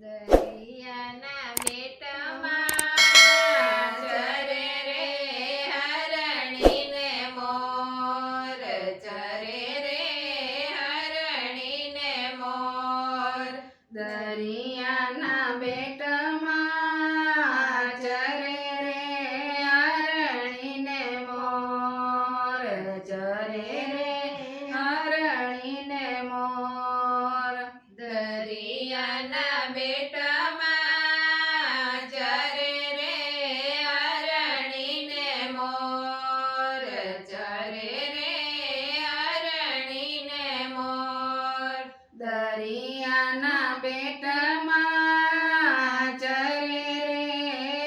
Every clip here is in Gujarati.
દરિયાના બેટમાં ચરે રે હરણી ને મોર, ચરે રે હરણી ને મોર. દરિયાના બેટમાં ચરે રે હરણી ને મોર, ચરે રે હરણી ને મોર. દરિયાના બેટમાં ચરે રે હરણી ને મોર, ચરે રે હરણી ને મોર. દરિયાના બેટમાં ચરે રે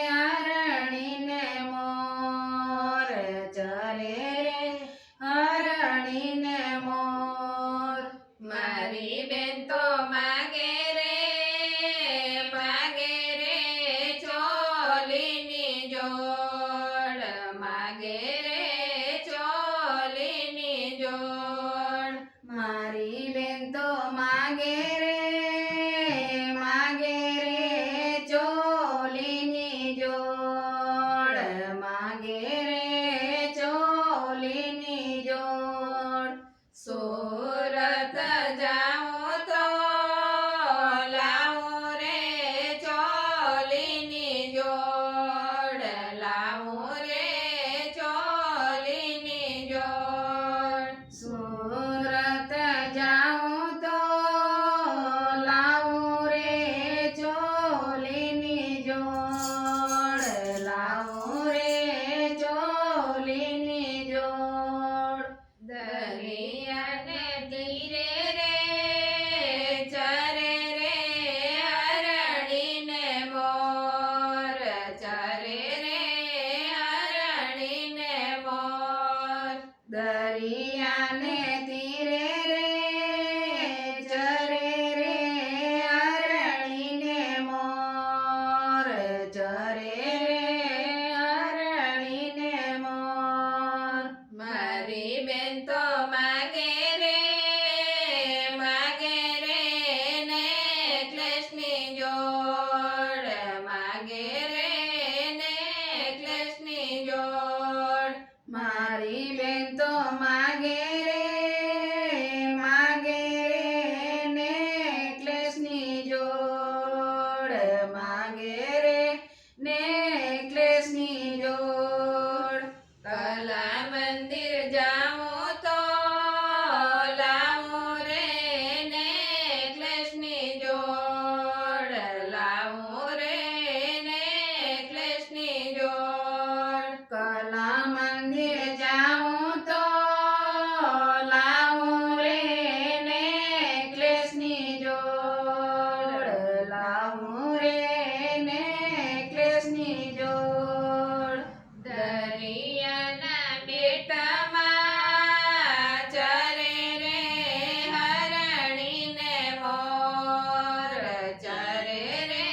હરણી ને મોર, ચરે રે હરણી ને મોર. મારી બેન તો માગે રે ચોલીની જોડ, માગે રે ચોલીની જોડ. મારી બેન તો માગે રે ચોલીની જોડ, માગે રે ચોલીની જોડ. સુરત જાઉં તો લાવું રે ચોલીની જોડ, લાવું રે ચોલીની જોડ. સુરત જાઉં તો લાવું રે ચોલીની જોડ, લાવું રે ચોલીની જોડ. દરિયાને તીરે રે ચરે રે હરણી ને મોર, ચરે રે હરણી ને મોર. દરિયાને તીરે રે ચરે રે હરણી ને મોર, ચરે રે હરણી ને મોર. મારી બેન તો માગે રે નેકલેસની જોડ, માગે રે નેકલેસની જોડ. મારી બેન તો માગે રે નેકલેસની જોડ, માગે રે નેકલેસની જોડ. કલા મંદિર જાઉં તો લાવું રે નેકલેસની જોડ, લાવું રે નેકલેસની જોડ. કલા મંદિર જાઉં તો લાવું રે નેકલેસની જોડ, લાવું રે નેકલેસની જોડ. દરિયાના બેટમાં ચરે રે હરણી ને મોર, ચરે રે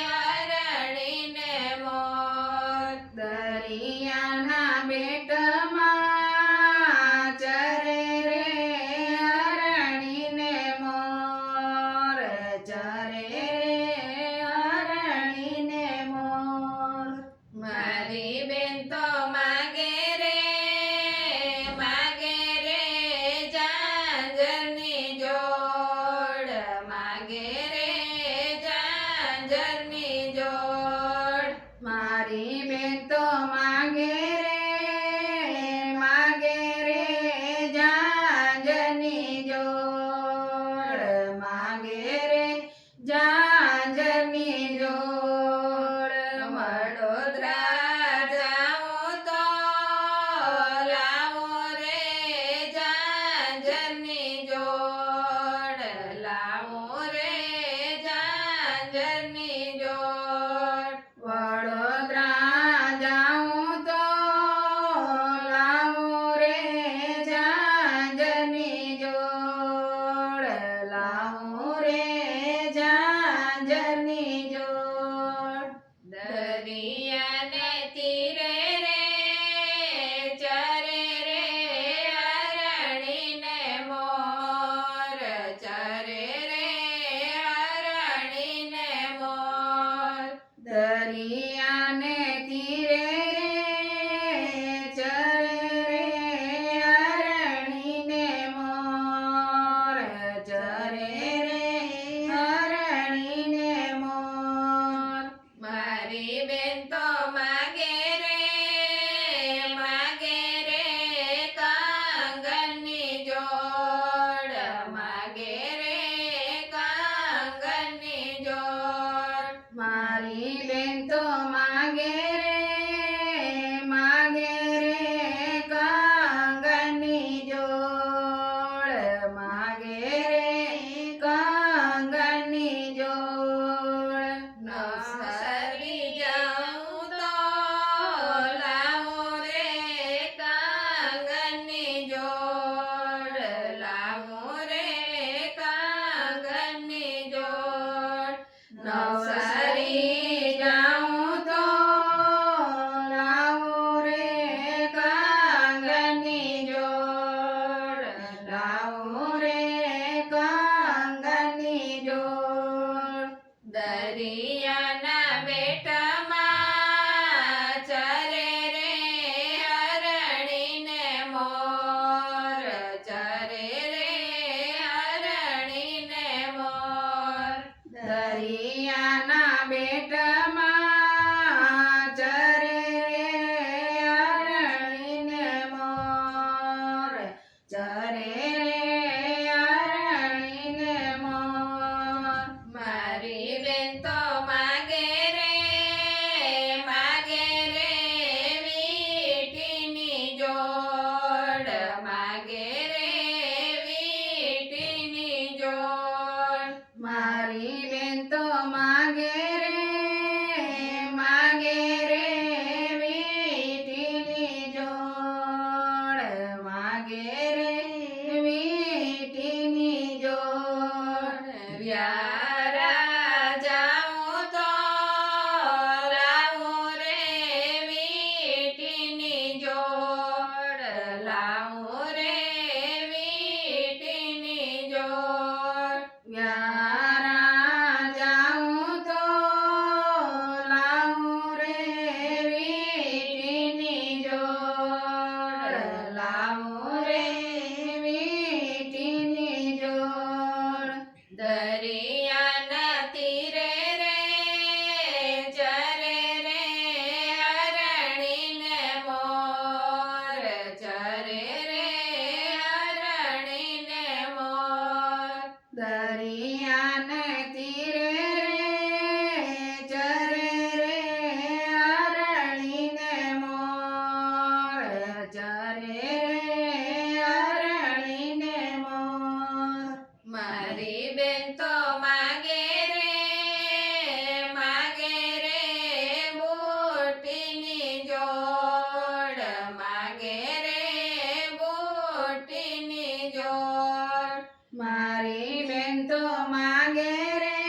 હરણી ને મોર. દરિયાના બેટમાં ચરે રે હરણી ને મોર, ચરે રે હરણી ને મોર. મારી બેન તો માગે રે ઝાંઝરની જોડ, માગે રે ઝાંઝરની જોડ. મારી બેન તો માગે રે ઝાંઝરની જોડ, માગે રે ઝાંઝરની જોડ. વડોદરા જાઉં તો લાવું રે ઝાંઝરની જોડ, લાવું રે ઝાંઝરની જોડ. વડોદરા જાઉં તો લાવું રે ઝાંઝરની જોડ, લાવું રે ઝાંઝરની જોડ. દરિયાને તીરે રે ચરે રે હરણી ને મોર, ચરે રે હરણી ને નવસારી જાઉં તો લાવું રે કંગનની જોડ, લાવું રે કંગનની જોડ. દરિયાના બેટમાં ચરે રે હરણીને મોર, ચરે રે હરણીને મોર. દરિયાના બેટમાં ચરે રે હરણીને મોર, ચરે રે હરણીને મોર. મારી બેન તો માગે રે વીટીની જોડ, માગે રે વીટીની જોડ. મારી બેન તો માગે રે વીટીની જોડ, માગે રે વીટીની જોડ. વ્યારા જાઉં તો લાવું રે વીટીની જોડ, લાવું રે વીટીની જોડ. વ્યારા જાઉં તો લાવું રે વીટીની જોડ, લાવું રે વીટીની જોડ. દરિયાના તીરે રે ચરે રે હરણીને મોર, ચરે રે હરણીને મોર. દરિયાને તીરે રે ચરે રે હરણીને મોર, ચરે રે હરણીને મોર. મારી બેન તો માગે રે બુટીની જોડ, માગે રે બુટીની જોડ. મારી બેન તો માગે રે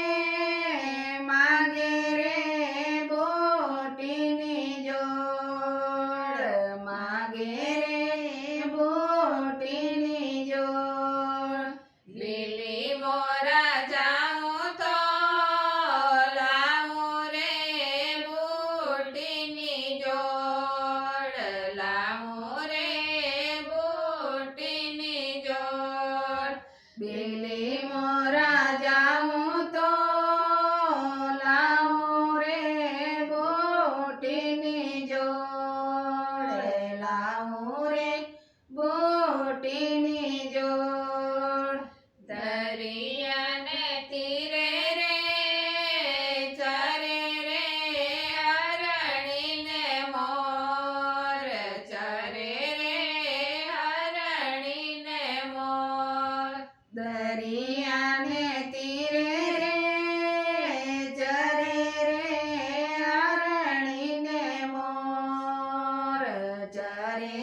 બુટીની જોડ, માગે રે બુટીની જોડ. લીલી મોરા જાઉં તો લાવું રે બુટીની જોડ, લાવું રે બુટીની જોડ. લીલી મોરા જાઉં તો લાવું રે બુટીની જોડ, લાવું રે બુટીની જોડ. દરિયાને તીરે રે ચરે રે હરણીને મોર, ચરે રે હરણીને મોર. દરિયાને તીરે રે ચરે રે હરણીને મોર, ચરે